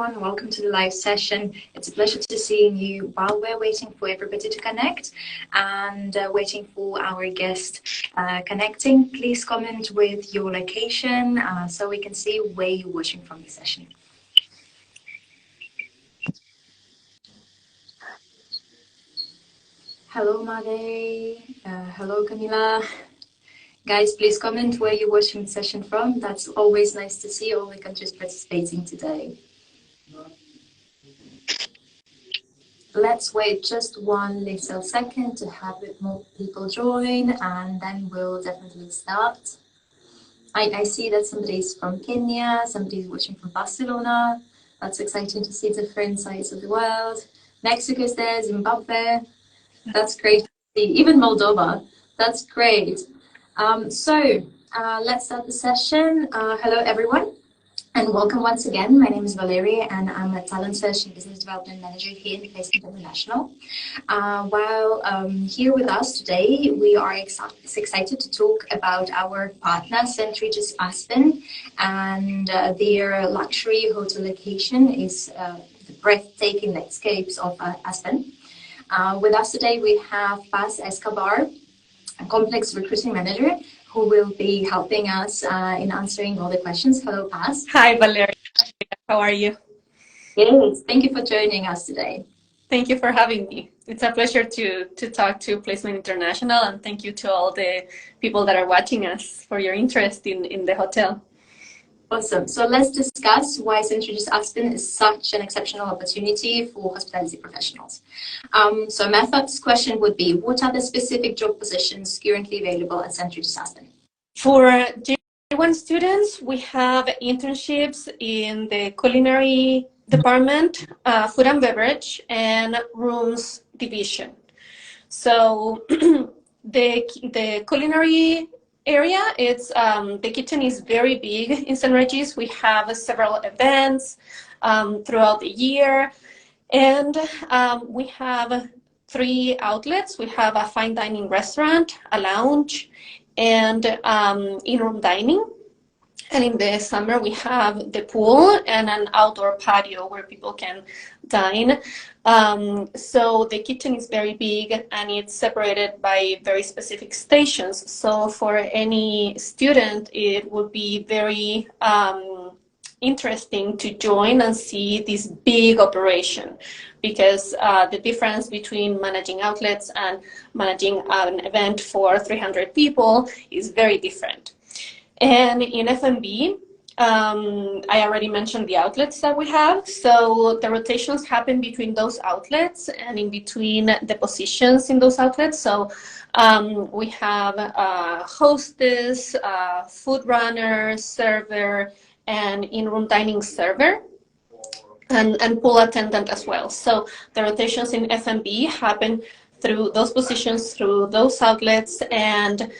everyone. Welcome to the live session. It's a pleasure to see you while we're waiting for everybody to connect and waiting for our guest connecting. Please comment with your location so we can see where you're watching from the session. Hello, Made. Hello, Camila. Guys, please comment where you're watching the session from. That's always nice to see all the countries participating today. Let's wait just one little second to have a bit more people join, and then we'll definitely start. I see that somebody's from Kenya, somebody's watching from Barcelona. That's exciting to see different sides of the world. Mexico is there, Zimbabwe. That's great to see. Even Moldova. That's great. Let's start the session. Hello, everyone, and welcome once again. My name is Valeria, and I'm a Talent Search and Business Development Manager here in Placement International. Here with us today, we are excited to talk about our partner, Regis Aspen, and their luxury hotel location is the breathtaking landscapes of Aspen. With us today, we have Paz Escobar, a complex recruiting manager, who will be helping us in answering all the questions. Hello, Paz. Hi, Valeria. How are you? Yes, thank you for joining us today. Thank you for having me. It's a pleasure to talk to Placement International, and thank you to all the people that are watching us for your interest in the hotel. Awesome. So let's discuss why Regis Aspen is such an exceptional opportunity for hospitality professionals. So my first question would be, what are the specific job positions currently available at Regis Aspen? For J1 students, we have internships in the culinary department, food and beverage, and rooms division. So the culinary area, it's the kitchen is very big in St. Regis. We have several events throughout the year, and we have 3 outlets. We have a fine dining restaurant, a lounge, and in-room dining. And in the summer, we have the pool and an outdoor patio where people can dine. So the kitchen is very big, and it's separated by very specific stations. So for any student, it would be very interesting to join and see this big operation, because the difference between managing outlets and managing an event for 300 people is very different. And in F&B, I already mentioned the outlets that we have. So the rotations happen between those outlets and in between the positions in those outlets. So we have a hostess, food runner, server, and in-room dining server, and pool attendant as well. So the rotations in F&B happen through those positions, through those outlets, and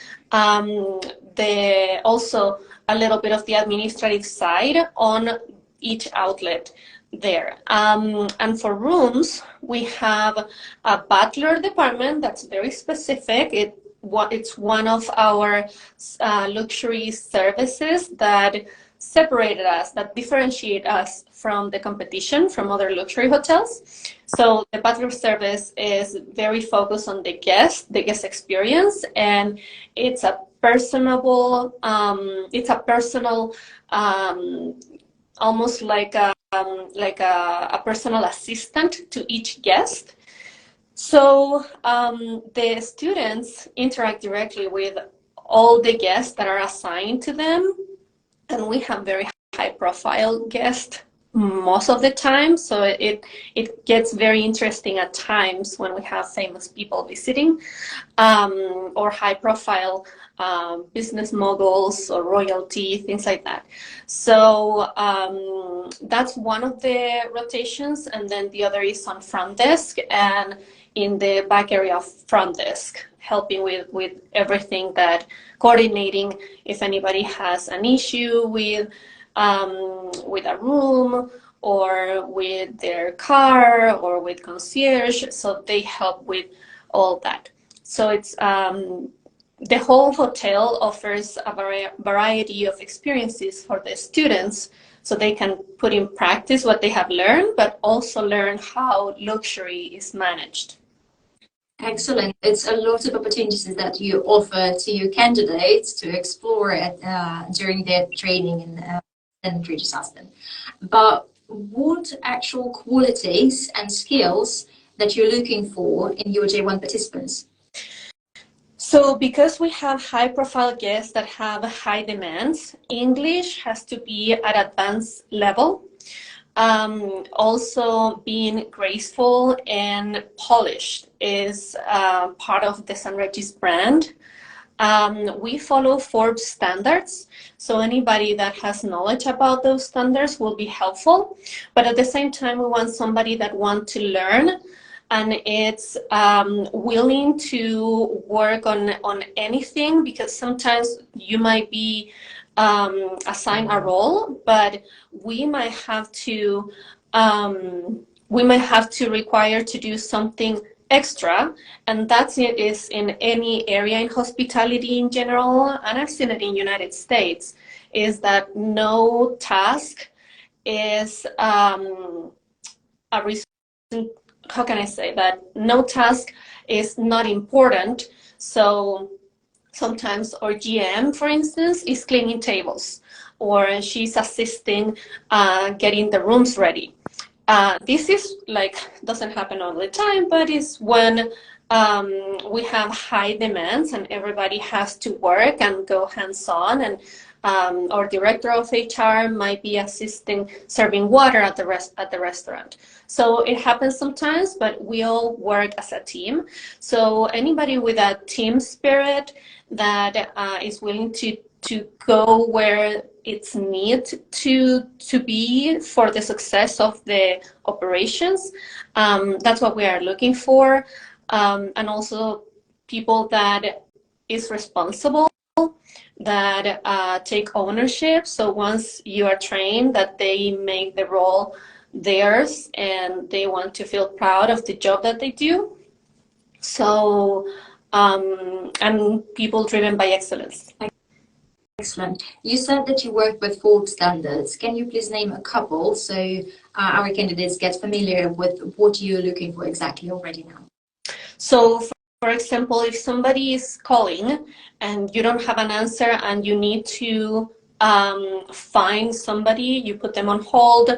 also a little bit of the administrative side on each outlet there. And for rooms, we have a butler department that's very specific. It's one of our luxury services that separated us, that differentiate us from the competition, from other luxury hotels. So the butler service is very focused on the guest experience, and it's a personal, almost like a personal assistant to each guest. So the students interact directly with all the guests that are assigned to them, and we have very high-profile guests most of the time, so it gets very interesting at times when we have famous people visiting, or high-profile business moguls or royalty, things like that. So that's one of the rotations, and then the other is on front desk and in the back area of front desk, helping with everything, that coordinating if anybody has an issue with a room or with their car or with concierge, so they help with all that. So it's the whole hotel offers a variety of experiences for the students so they can put in practice what they have learned, but also learn how luxury is managed. Excellent. It's a lot of opportunities that you offer to your candidates to explore during their training in Regis Aspen. But what actual qualities and skills that you're looking for in your J1 participants? So because we have high-profile guests that have high demands, English has to be at advanced level. Also, being graceful and polished is part of the San Regis brand. We follow Forbes standards, so anybody that has knowledge about those standards will be helpful. But at the same time, we want somebody that wants to learn and it's willing to work on anything, because sometimes you might be assigned a role, but we might have to require to do something extra, and that's it is in any area in hospitality in general, and I've seen it in United States, is that no task is a reason. How can I say that? No task is not important. So sometimes our GM, for instance, is cleaning tables, or she's assisting getting the rooms ready. This is like, doesn't happen all the time, but it's when we have high demands and everybody has to work and go hands-on, and our director of HR might be assisting serving water at the restaurant. So it happens sometimes, but we all work as a team. So anybody with a team spirit that is willing to go where it's needed to be for the success of the operations, that's what we are looking for. And also people that is responsible, that take ownership. So once you are trained, that they make the role theirs and they want to feel proud of the job that they do. So, and people driven by excellence. Excellent. You said that you work with Forbes standards. Can you please name a couple so our candidates get familiar with what you're looking for exactly already now? So, for example, if somebody is calling and you don't have an answer and you need to find somebody, you put them on hold,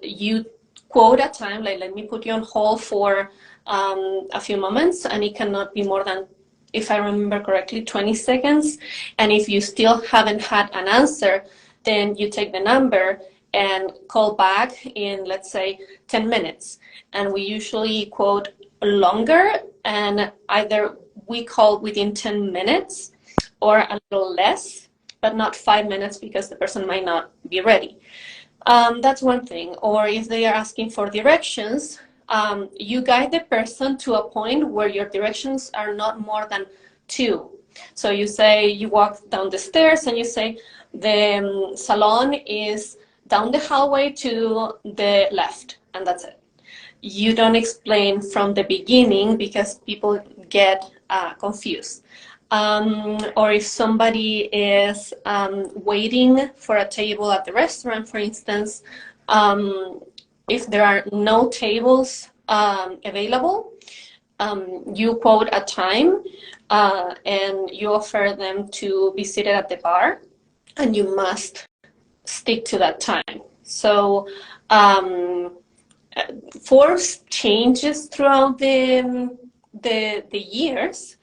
you quote a time, like, let me put you on hold for a few moments, and it cannot be more than, if I remember correctly, 20 seconds. And if you still haven't had an answer, then you take the number and call back in, let's say, 10 minutes. And we usually quote longer, and either we call within 10 minutes or a little less, but not 5 minutes because the person might not be ready. That's one thing. Or if they are asking for directions, you guide the person to a point where your directions are not more than 2. So you say, you walk down the stairs and you say, the salon is down the hallway to the left, and that's it. You don't explain from the beginning because people get confused. Or if somebody is waiting for a table at the restaurant, for instance, if there are no tables available, you quote a time and you offer them to be seated at the bar, and you must stick to that time. So Forbes changes throughout the years,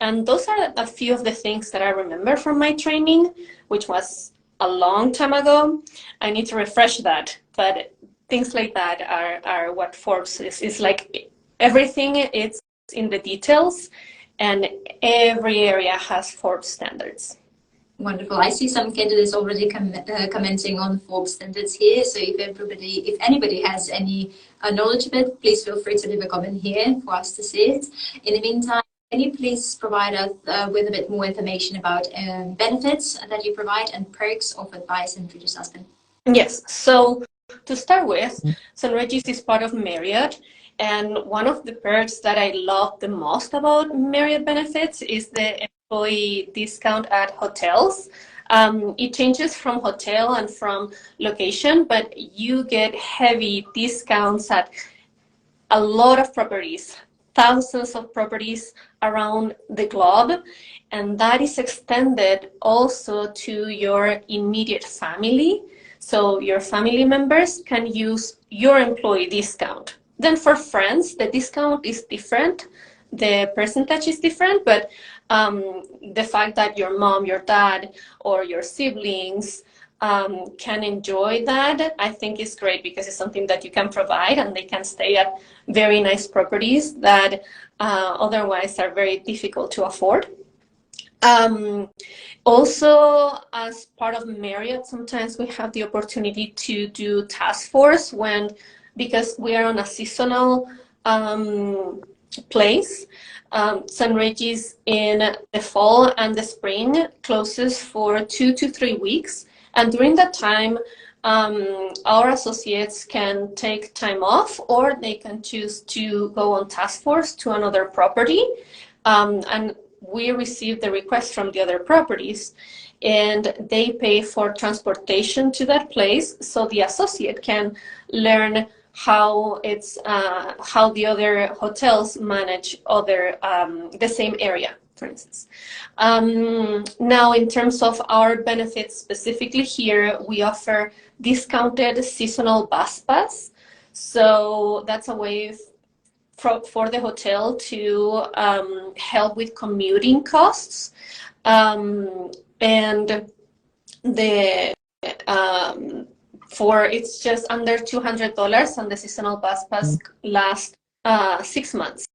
and those are a few of the things that I remember from my training, which was a long time ago. I need to refresh that, but things like that are what Forbes is. It's like everything, it's in the details, and every area has Forbes standards. Wonderful. I see some candidates already commenting on Forbes standards here. So if anybody has any knowledge of it, please feel free to leave a comment here for us to see it. In the meantime, can you please provide us with a bit more information about benefits that you provide and perks offered by St. Regis Aspen? Yes. So to start with, St. Regis is part of Marriott. And one of the perks that I love the most about Marriott benefits is the employee discount at hotels. It changes from hotel and from location, but you get heavy discounts at a lot of properties, thousands of properties around the globe, and that is extended also to your immediate family. So your family members can use your employee discount. Then for friends, the discount is different. The percentage is different, but the fact that your mom, your dad, or your siblings can enjoy that, I think is great because it's something that you can provide and they can stay at very nice properties that otherwise are very difficult to afford. Also, as part of Marriott, sometimes we have the opportunity to do task force because we are on a seasonal place. St. Regis in the fall and the spring closes for 2 to 3 weeks. And during that time, our associates can take time off or they can choose to go on task force to another property. And we receive the request from the other properties and they pay for transportation to that place so the associate can learn how the other hotels manage the same area, for instance. Now, in terms of our benefits specifically here, we offer discounted seasonal bus pass. So that's a way for the hotel to help with commuting costs. And it's just under $200 and the seasonal bus pass lasts 6 months.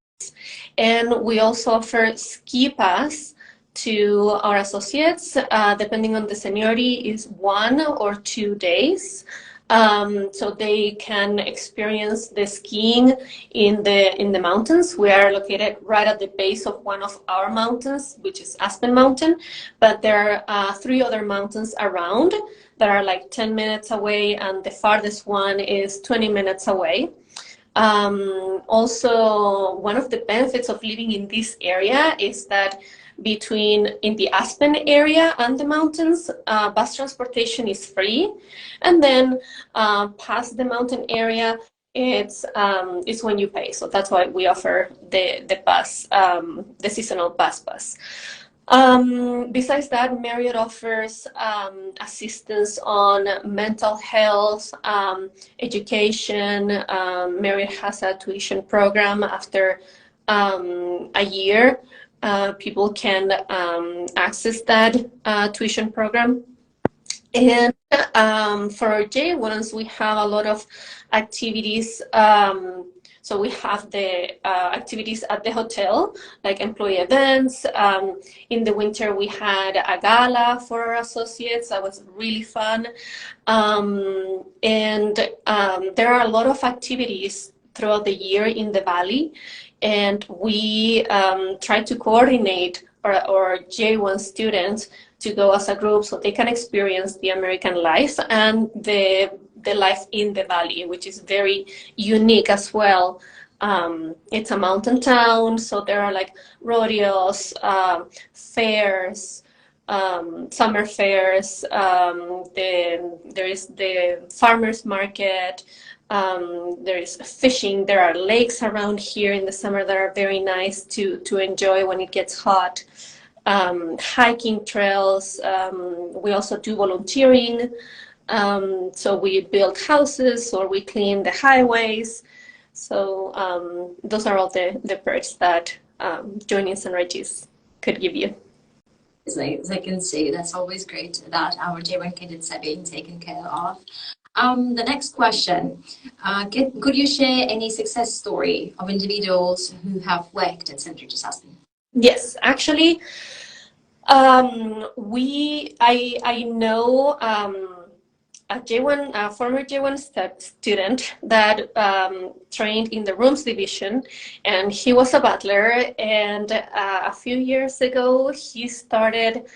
And we also offer ski pass to our associates, depending on the seniority, is 1 or 2 days. So they can experience the skiing in the mountains. We are located right at the base of one of our mountains, which is Aspen Mountain, but there are 3 other mountains around that are like 10 minutes away, and the farthest one is 20 minutes away. Also, one of the benefits of living in this area is that in the Aspen area and the mountains, bus transportation is free, and then past the mountain area, it's when you pay. So that's why we offer the seasonal bus pass. Besides that, Marriott offers assistance on mental health, education. Marriott has a tuition program after a year. People can access that tuition program. And for J1s, we have a lot of activities. So we have the activities at the hotel, like employee events. In the winter, we had a gala for our associates. That was really fun. And there are a lot of activities throughout the year in the Valley. And we try to coordinate our J1 students to go as a group so they can experience the American life and the life in the Valley, which is very unique as well. It's a mountain town, so there are like rodeos, fairs, summer fairs, there is the farmers market, there is fishing, there are lakes around here in the summer that are very nice to enjoy when it gets hot. Hiking trails, we also do volunteering, so we build houses or we clean the highways. So those are all the perks that joining St. Regis could give you. As I can see, that's always great that our J1 candidates are being taken care of. The next question, could you share any success story of individuals who have worked at St. Regis Aspen? Yes, actually, I know a former J1 student that trained in the rooms division, and he was a butler, and a few years ago he started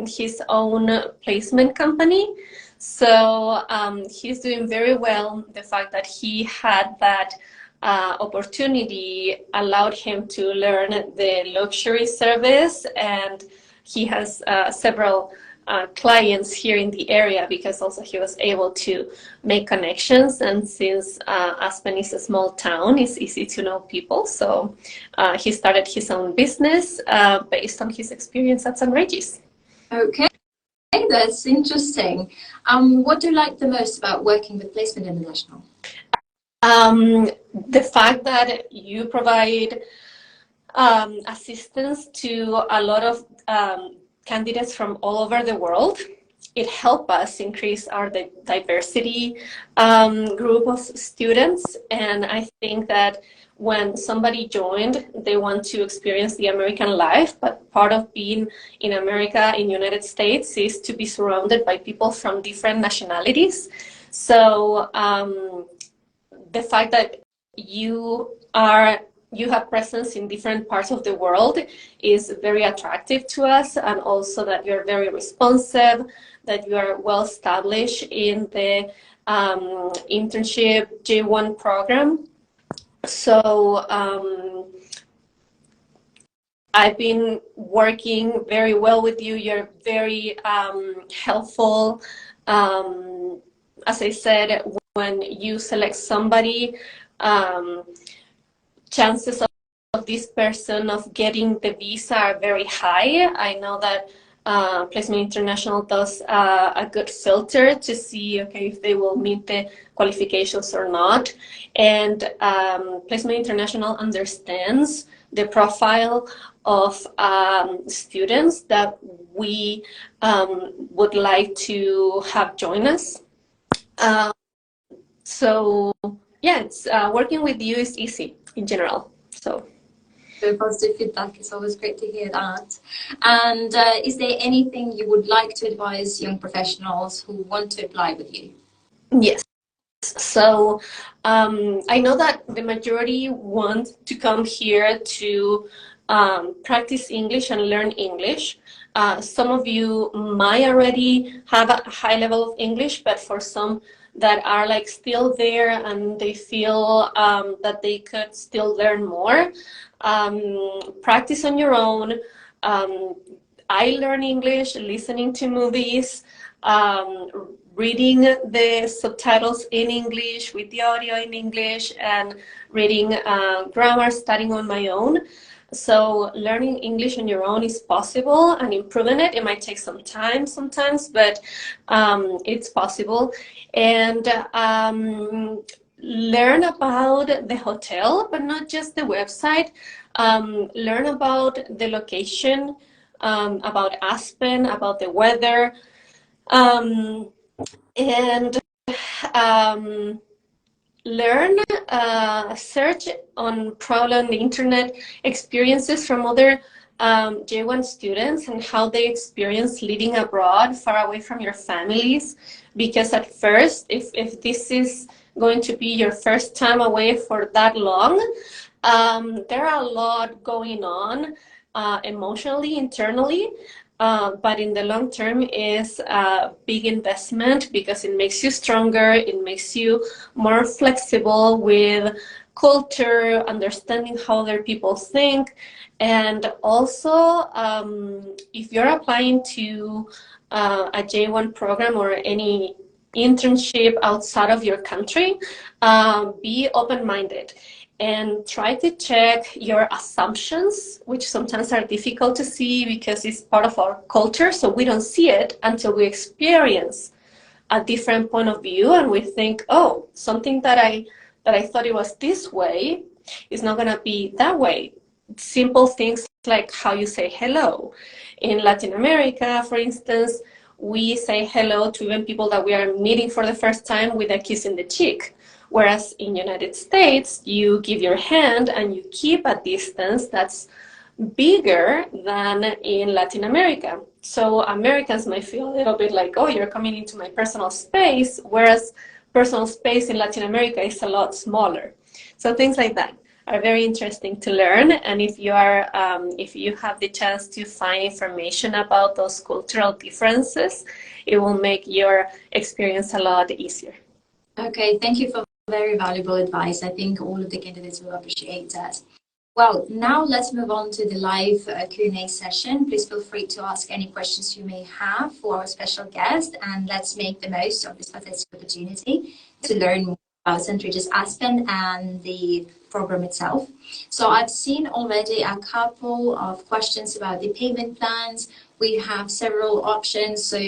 his own placement company. So he's doing very well. The fact that he had that opportunity allowed him to learn the luxury service, and he has several clients here in the area because also he was able to make connections. And since Aspen is a small town, it's easy to know people. So he started his own business based on his experience at St. Regis. Okay, that's interesting. What do you like the most about working with Placement International? The fact that you provide assistance to a lot of candidates from all over the world. It helped us increase our diversity group of students. And I think that when somebody joined, they want to experience the American life, but part of being in America, in the United States, is to be surrounded by people from different nationalities. So the fact that you have presence in different parts of the world is very attractive to us, and also that you're very responsive, that you are well established in the internship J1 program. So I've been working very well with you. You're very helpful. As I said, when you select somebody, chances of this person of getting the visa are very high. I know that Placement International does a good filter to see, okay, if they will meet the qualifications or not. And Placement International understands the profile of students that we would like to have join us. So yeah, it's working with you is easy in general. So positive feedback. It's always great to hear that. And is there anything you would like to advise young professionals who want to apply with you? Yes. So I know that the majority want to come here to practice English and learn English. Some of you might already have a high level of English, but for some that are like still there and they feel that they could still learn more, practice on your own. I learn English listening to movies, reading the subtitles in English with the audio in English, and reading grammar, studying on my own. So learning English on your own is possible, and improving it, it might take some time sometimes, but it's possible. And learn about the hotel, but not just the website. Learn about the location, about Aspen, about the weather, and learn, search on probably on the internet experiences from other J1 students and how they experience living abroad far away from your families. Because at first, if this is going to be your first time away for that long, there are a lot going on emotionally, internally. But in the long term is a big investment because it makes you stronger, it makes you more flexible with culture, understanding how other people think. And also, if you're applying to a J1 program or any internship outside of your country, be open-minded. And try to check your assumptions, which sometimes are difficult to see because it's part of our culture. So we don't see it until we experience a different point of view, and we think, oh, something that I thought it was this way is not gonna be that way. Simple things like how you say hello. In Latin America, for instance, we say hello to even people that we are meeting for the first time with a kiss in the cheek. Whereas in United States, you give your hand and you keep a distance that's bigger than in Latin America. So Americans might feel a little bit like, oh, you're coming into my personal space, whereas personal space in Latin America is a lot smaller. So things like that are very interesting to learn. And if you are, if you have the chance to find information about those cultural differences, it will make your experience a lot easier. Okay, thank you for very valuable advice. I think all of the candidates will appreciate that. Well, now let's move on to the live Q&A session. Please feel free to ask any questions you may have for our special guest, and let's make the most of this fantastic opportunity to learn more about St. Regis Aspen and the program itself. So I've seen already a couple of questions about the payment plans. We have several options, so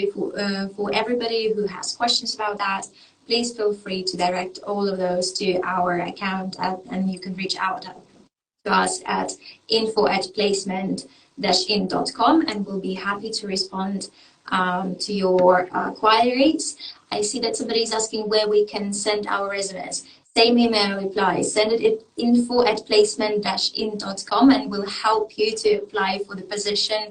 for everybody who has questions about that, please feel free to direct all of those to our account, and you can reach out to us at info@placement-in.com, and we'll be happy to respond to your queries. I see that somebody is asking where we can send our resumes. Same email reply, send it at info@placement-in.com, and we'll help you to apply for the position.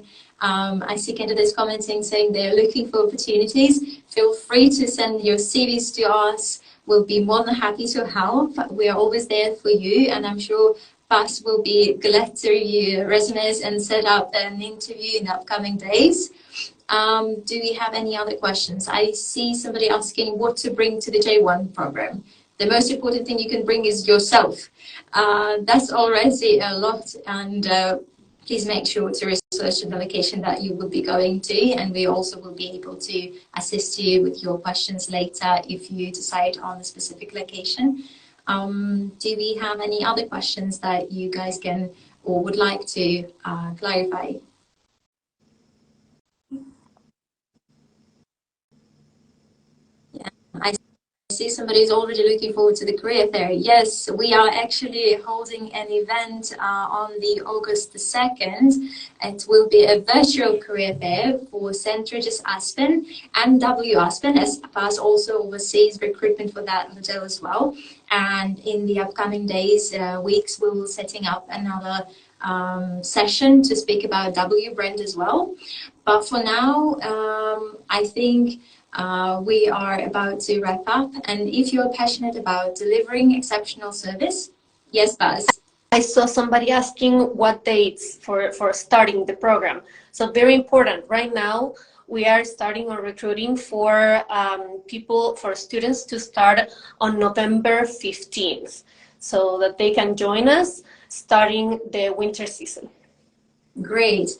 I see candidates commenting saying they're looking for opportunities. Feel free to send your CVs to us. We'll be more than happy to help. We are always there for you, and I'm sure Paz will be glad to review your resumes and set up an interview in the upcoming days. Do we have any other questions? I see somebody asking what to bring to the J1 program. The most important thing you can bring is yourself. That's already a lot, and please make sure to research the location that you will be going to, and we also will be able to assist you with your questions later if you decide on a specific location. Do we have any other questions that you guys can or would like to clarify? Yeah, I see somebody's already looking forward to the career fair. Yes, we are actually holding an event on the August the 2nd. It will be a virtual career fair for St. Regis Aspen and W Aspen, as Paz also oversees recruitment for that hotel as well. And in the upcoming days, weeks, we will be setting up another session to speak about W brand as well. But for now, I think we are about to wrap up. And if you're passionate about delivering exceptional service, yes, Baz. I saw somebody asking what dates for starting the program. So very important. Right now, we are starting our recruiting for students to start on November 15th, so that they can join us starting the winter season. Great.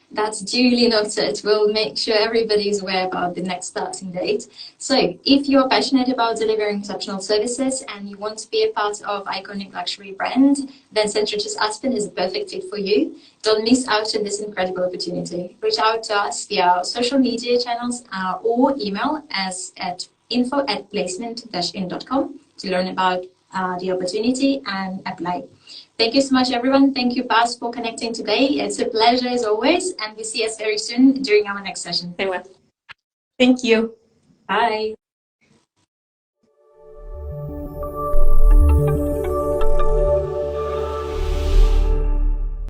That's duly noted. We'll make sure everybody is aware about the next starting date. So if you're passionate about delivering exceptional services and you want to be a part of iconic luxury brand, then St. Regis Aspen is a perfect fit for you. Don't miss out on this incredible opportunity. Reach out to us via our social media channels or email us at info@placement-in.com to learn about the opportunity and apply. Thank you so much, everyone. Thank you, Paz, for connecting today. It's a pleasure as always, and we see us very soon during our next session. Thank you. Bye.